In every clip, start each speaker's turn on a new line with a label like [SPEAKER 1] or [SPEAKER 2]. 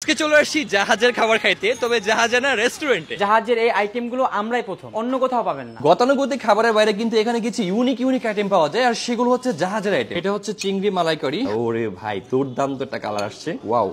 [SPEAKER 1] আজকে চলে আসছি জাহাজের খাবার খাইতে, তবে জাহাজানা রেস্টুরেন্টে।
[SPEAKER 2] জাহাজের এই আইটেমগুলো আমরাই প্রথম, অন্য কোথাও পাবেন না।
[SPEAKER 1] গতানুগতিক খাবারের বাইরে কিন্তু এখানে কিছু ইউনিক আইটেম পাওয়া যায়, আর সেগুলো হচ্ছে জাহাজের আইটেম। এটা হচ্ছে চিংড়ি মালাইকারি। ওরে ভাই, দুর্দান্ত একটা কালার আসছে। ওয়াও,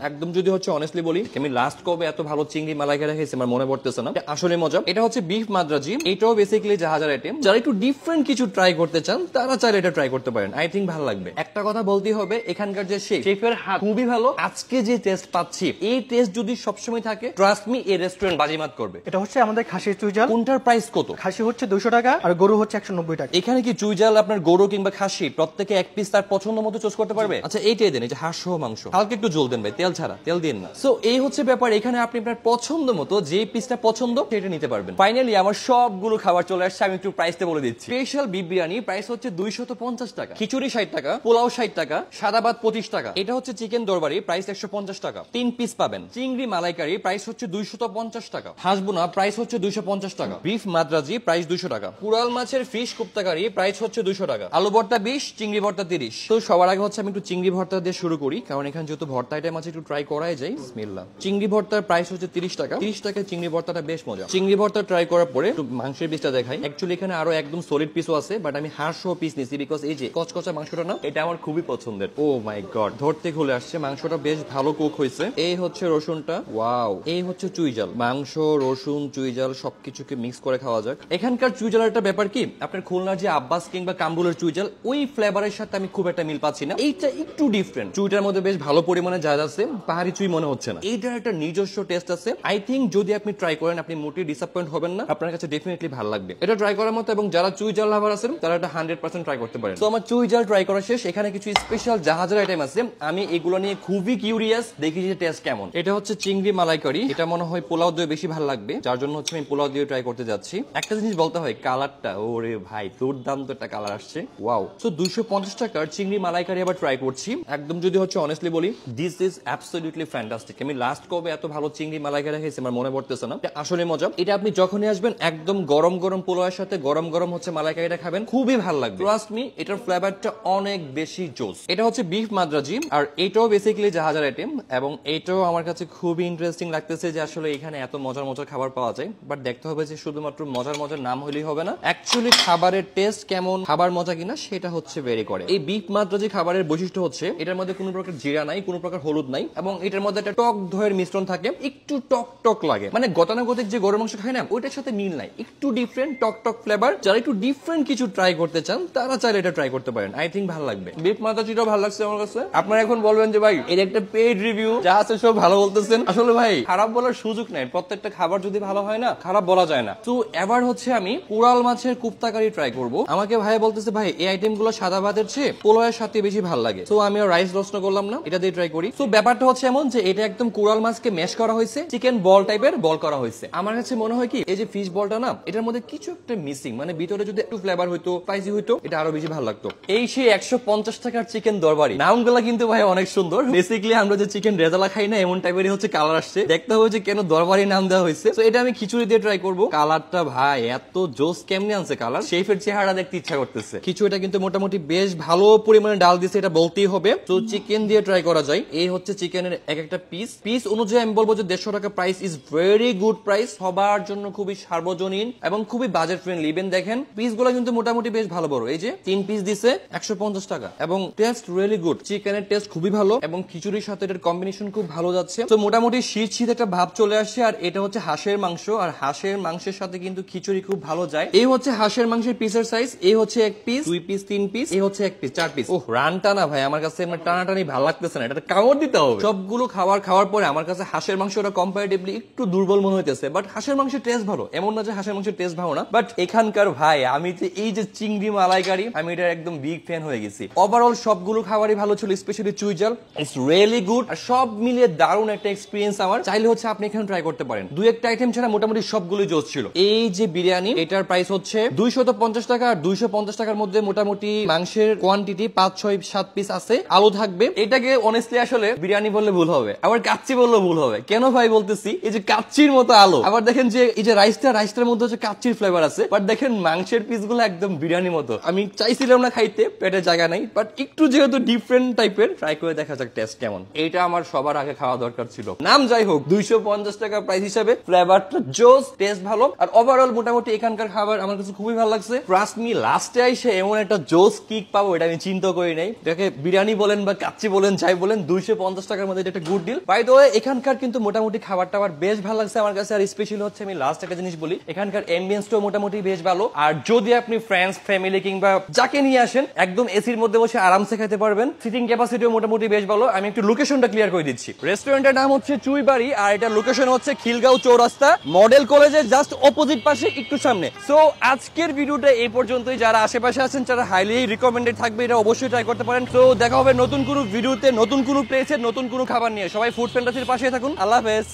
[SPEAKER 1] একদম যদি হচ্ছে অনেস্টলি বলি, আমি লাস্ট কবে এত ভালো চিংড়ি মালাইকারি খেয়েছি আমার মনে পড়তেছে না। আসলে মজা। এটা হচ্ছে বিফ মাদ্রাজি। এটাও বেসিক্যালি জাহাজের আইটেম। যারা একটু ডিফারেন্ট কিছু ট্রাই করতে চান তারা চাইলে এটা ট্রাই করতে পারেন। আই থিঙ্ক ভালো লাগবে। একটা কথা বলতেই হবে, এখানকার যে শেফের হাত খুবই ভালো। আজকে যে টেস্ট পাচ্ছি, এই টেস্ট যদি সবসময় থাকে, ট্রাস্ট মি, এই রেস্টুরেন্ট বাজিমাত করবে।
[SPEAKER 3] এটা হচ্ছে আমাদের খাসির চুইঝাল।
[SPEAKER 1] কোনটার প্রাইস কত?
[SPEAKER 3] খাসি হচ্ছে 200 টাকা আর গরু হচ্ছে 190 টাকা।
[SPEAKER 1] এখানে কি চুইঝাল আপনার গরু কিংবা খাসি প্রত্যেকে এক পিস তার পছন্দ মতো চুজ করতে পারবে? আচ্ছা, এইটাই দেন, এই যে হাঁস সহ মাংস। হালকা একটু ঝোল দেন ভাই, তেল ছাড়া, তেল দিন না। সো এই হচ্ছে ব্যাপার। এখানে আপনি আপনার পছন্দ মতো যে পিসটা পছন্দ সেটা নিতে পারবেন। ফাইনালি আমার সবগুলো খাবার চলে আসছে। আমি একটু প্রাইসটা বলে দিচ্ছি। স্পেশাল বিফ বিরিয়ানি প্রাইস হচ্ছে 250 টাকা, খিচুড়ি 60 টাকা, পোলাও 60 টাকা, সাদা ভাত 25 টাকা। এটা হচ্ছে চিকেন দরবারি, প্রাইস 150 টাকা, 3 পিস পাবেন। চিংড়ি মালাইকারি প্রাইস হচ্ছে 250 টাকা, হাঁসবোনা প্রাইস হচ্ছে 250 টাকা, বিফ মাদ্রাজি প্রাইস 200 টাকা, কুড়াল মাছের ফিশ কুপ্তাকারি প্রাইস হচ্ছে 200 টাকা, আলু ভর্তা 20, চিংড়ি ভর্তা 30। তো সবার আগে হচ্ছে আমি একটু চিংড়ি ভর্তা দিয়ে শুরু করি, কারণ এখানে যেহেতু ভর্তা আইটেম আছে একটু ট্রাই করাই যায়। বিসমিল্লাহ। চিংড়ি ভর্তার প্রাইস হচ্ছে 30 টাকা। 30 টাকায় চিংড়ি ভর্তাটা বেশ মজা। চিংড়ি ভর্তা ট্রাই করার পরে একটু মাংসের পিসটা দেখাই। অ্যাকচুয়ালি এখানে আরো একদম সলিড পিসও আছে, বাট আমি হাঁস সহ পিস নিছি বিকজ এই যে কচকচা মাংসটা না, এটা আমার খুবই পছন্দের। ও মাই গড, ধরতে খুলে আসছে। মাংসটা বেশ ভালো কুক হয়েছে। এই হচ্ছে রসুনটা, ওয়াও। এই হচ্ছে চুইজাল। মাংস, রসুন, চুইজাল সবকিছুকে মিক্স করে খাওয়া যাক। এখানকার চুইজালের একটা ব্যাপার কি, আপনার খুলনার যে আব্বাস কিংবা কাম্বুলের চুইজাল, ওই ফ্লেভারের সাথে আমি খুব একটা মিল পাচ্ছি না। এইটা একটু ডিফারেন্ট। চুইটার মধ্যে বেশ ভালো পরিমাণে জায়গা আছে, পাহাড়ি চুই মনে হচ্ছে না। এইটার একটা নিজস্ব টেস্ট আছে। আই থিঙ্ক যদি আপনি ট্রাই করেন, আপনি মোটেই ডিসঅ্যাপয়েন্ট হবেন না। আপনার কাছে ডেফিনেটলি ভালো লাগবে। এটা ট্রাই করার মতো, এবং যারা চুইজাল লাভার আছেন তারা এটা 100% ট্রাই করতে পারেন। তো আমার চুইজাল ট্রাই করা শেষ। এখানে কিছু স্পেশাল জাহাজের আইটেম আছে, আমি এগুলো নিয়ে খুবই কিউরিয়াস, দেখি যে টেস্ট কেমন। এটা হচ্ছে চিংড়ি মালাইকারি। এটা মনে হয় পোলাও দিয়ে বেশি ভালো লাগবে, যার জন্য হচ্ছে আমি পোলাও দিয়ে ট্রাই করতে যাচ্ছি। একটা জিনিস বলতে হয়, কালারটা, ওরে ভাই, দুর্দান্ত একটা কালার আসছে। ওয়াও। সো 250 টাকার চিংড়ি মালাইকারি আবার ট্রাই করছি। একদম যদি হচ্ছে অনেস্টলি বলি, দিস ইজ অ্যাবসলিউটলি ফ্যান্টাস্টিক। আমি লাস্ট কবে এত ভালো চিংড়ি মালাইকারি খেয়েছি আমার মনে পড়তেছে না। আসলে মজা। এটা আপনি যখনই আসবেন, একদম গরম গরম পোলাওয়ের সাথে গরম গরম হচ্ছে মালাইকারিটা খাবেন, খুবই ভালো লাগবে। ট্রাস্ট মি, এটার ফ্লেভারটা অনেক বেশি জোস। এটা হচ্ছে বিফ মাদ্রাজি, আর এটাও বেসিক্যালি জাহাজের আইটেম, এবং এটাও আমার কাছে খুবই ইন্টারেস্টিং লাগতেছে যে আসলে এখানে এত মজার মজার খাবার পাওয়া যায়। বাট দেখতে হবে যে শুধুমাত্র মজার মজার নাম হলেই হবে না, অ্যাকচুয়ালি খাবারের টেস্ট কেমন, খাবার মজা কিনা সেটা হচ্ছে ভেরি করে। এই বিফ মাদ্রাজি খাবারের বৈশিষ্ট্য হচ্ছে এটার মধ্যে কোনো প্রকার জিরা নাই, কোনো প্রকার হলুদ নাই, এবং এটার মধ্যে একটা টক দইয়ের মিশ্রণ থাকে। একটু টক টক লাগে, মানে গতানুগতিক যে গরুর মাংস খায় না, ওইটার সাথে মিল নাই, একটু ডিফারেন্ট টক টক ফ্লেভার। যারা একটু ডিফারেন্ট কিছু ট্রাই করতে চান তারা চাইলে এটা ট্রাই করতে পারেন। আই থিঙ্ক ভালো লাগবে। বিফ মাদ্রাজিটাও ভালো লাগছে আমার কাছে। আপনারা এখন বলবেন যে ভাই, এর একটা পেইড রিভিউ, যা আছে সব ভালো বলতেছেন। আসলে ভাই, খারাপ বলার সুযোগ নাই। প্রত্যেকটা খাবার যদি ভালো হয় না, খারাপ বলা যায় না। তো এবার হচ্ছে আমি কুড়াল মাছের কুপ্তাকারি ট্রাই করব। আমাকে ভাই বলতেছে, ভাই এই আইটেম গুলো সাদা ভাতের চেয়ে পোলাওয়ের সাথে বেশি ভালো লাগে। তো আমি রাইস রোস্ট করলাম না, এটা দিয়ে ট্রাই করি। তো ব্যাপারটা হচ্ছে এমন যে এটা একদম কুড়াল মাছকে ম্যাশ করা হয়েছে, চিকেন বল টাইপের বল করা হয়েছে। আমার কাছে মনে হয় কি, এই যে ফিশ বলটা না, এটার মধ্যে কিছু একটা মিসিং, মানে ভিতরে যদি একটু ফ্লেভার হইতো, স্পাইসি হইতো, এটা আরো বেশি ভালো লাগতো। এই সেই 150 টাকার চিকেন দরবারি। নামগুলা কিন্তু ভাই অনেক সুন্দর। বেসিক্যালি আমরা যে চিকেন রেজালা খাই না, এমন টাইপেরই হচ্ছে কালার আসছে। দেখতে হবে যে কেন দরবারি নাম দেওয়া হয়েছে। তো এটা আমি খিচুড়ি দিয়ে ট্রাই করব। কালারটা ভাই এত জোস কেমনে আনছে কালার, শেফের চেহারা দেখতে ইচ্ছা করতেছে। খিচুড়িটা কিন্তু মোটামুটি বেশ ভালো পরিমাণে ডাল দিয়েছে, এটা বলতেই হবে। তো চিকেন দিয়ে ট্রাই করা যায়। এই হচ্ছে চিকেনের এক একটা পিস অনুযায়ী আমি বলবো যে 150 টাকা price is very good price. সবার জন্য খুবই সার্বজনীন এবং খুবই বাজেট ফ্রেন্ডলি। ইভেন দেখেন পিস গুলো কিন্তু মোটামুটি বেশ ভালো বড়। এই যে 3 পিস দিছে 150 টাকা, এবং টেস্ট রিয়েলি গুড। চিকেনের টেস্ট খুবই ভালো, এবং খিচুড়ির সাথে এটার কম্বিনেশন খুব ভালো যাচ্ছে। তো মোটামুটি শীত শীত একটা ভাব চলে আসছে। আর এটা হচ্ছে হাঁসের মাংস, আর হাঁসের মাংসের সাথে কিন্তু খিচুড়ি খুব ভালো যায়। এই হচ্ছে হাঁসের মাংসের পিসের সাইজ। এই হচ্ছে 1 পিস, 2 পিস, 3 পিস, এই হচ্ছে 1 পিস, 4 পিস। ও রানটা না ভাই আমার কাছে টানাটানি ভালো লাগতেছে না, এটা কামড় দিতে হবে। সবগুলো খাওয়ার পরে আমার কাছে হাঁসের মাংসটা কম্পারেটিভলি একটু দুর্বল মনে হইতেছে, বাট হাঁসের মাংসের টেস্ট ভালো, এমন না যে হাঁসের মাংসের টেস্ট ভালো না। বাট এখানকার ভাই, আমি যে এই যে চিংড়ি মালাইকারি, আমি এটার একদম বিগ ফ্যান হয়ে গেছি। ওভারঅল সবগুলো খাবারই ভালো ছিল, স্পেশালি চুইজাল ইটস রিয়েলি গুড। আর সব মিলিয়ে দারুণ একটা এক্সপিরিয়েন্স আমার। চাইলে হচ্ছে আপনি এখানে ট্রাই করতে পারেন। দুই একটা আইটেম ছাড়া মোটামুটি সবগুলোই জোস ছিল। এই যে বিরিয়ানি, এটার প্রাইস হচ্ছে 250 টাকা। আর 250 টাকার মধ্যে মোটামুটি মাংসের কোয়ান্টিটি 5, 6, 7 পিস আছে, আলু থাকবে। এটাকে অনেস্টলি আসলে বিরিয়ানি বললে ভুল হবে, আবার কাচ্চি বললে ভুল হবে। কেন ভাই বলতেছি, এই যে কাচ্চির মতো আলু, আবার দেখেন যে এই যে রাইসটার মধ্যে হচ্ছে কাচ্চির ফ্লেভার আছে, বাট দেখেন মাংসের পিস গুলো একদম বিরিয়ানির মতো। আমি চাইছিলাম না খাইতে, পেটে জায়গা নাই, বাট একটু যেহেতু ডিফারেন্ট টাইপের, ট্রাই করে দেখা যাক টেস্ট কেমন। এইটা আমার সবার সবার আগে খাওয়া দরকার ছিল। নাম যাই হোক, 250 টাকা প্রাইস হিসাবে ফ্লেভারটা জোস, টেস্ট ভালো, আর ওভারঅল মোটামুটি এখানকার খাবার আমার কাছে খুবই ভালো লাগছে। ট্রাস্ট মি, লাস্টে এসে এমন একটা জোস কিক পাবো এটা আমি চিন্তা করি নাই। এটাকে বিরিয়ানি বলেন বা কাচ্চি বলেন, যাই বলেন, 250 টাকার মধ্যে এটা একটা good deal. By the way, এখানকার কিন্তু মোটামুটি খাবারটা আমার বেশ ভালো লাগছে আমার কাছে। আর স্পেশালি হচ্ছে আমি লাস্ট একটা জিনিস বলি, এখানকার অ্যাম্বিয়েন্সটাও মোটামুটি বেশ ভালো। আর যদি আপনি ফ্রেন্ডস, ফ্যামিলি কিংবা যাকে নিয়ে আসেন, একদম এসির মধ্যে বসে আরামসে খেতে পারবেন। সিটিং ক্যাপাসিটিও মোটামুটি বেশ ভালো। আমি একটু লোকেশনটা ক্লিয়ার করে দিচ্ছি। রেস্টুরেন্টের নাম হচ্ছে চুইবাড়ি, আর এটা লোকেশন হচ্ছে খিলগাঁও চৌরাস্তা, মডেল কলেজের জাস্ট অপোজিট পাশে একটু সামনে। সো আজকের ভিডিওটা এই পর্যন্তই। যারা আশেপাশে আছেন, যারা হাইলি রিকমেন্ডেড থাকবে, এটা অবশ্যই ট্রাই করতে পারেন। তো দেখা হবে নতুন কোনো ভিডিওতে, নতুন কোনো প্লেসের নতুন কোনো খাবার নিয়ে। সবাই ফুড ফ্যান্টাসির পাশে থাকুন। আল্লাহ হাফেজ।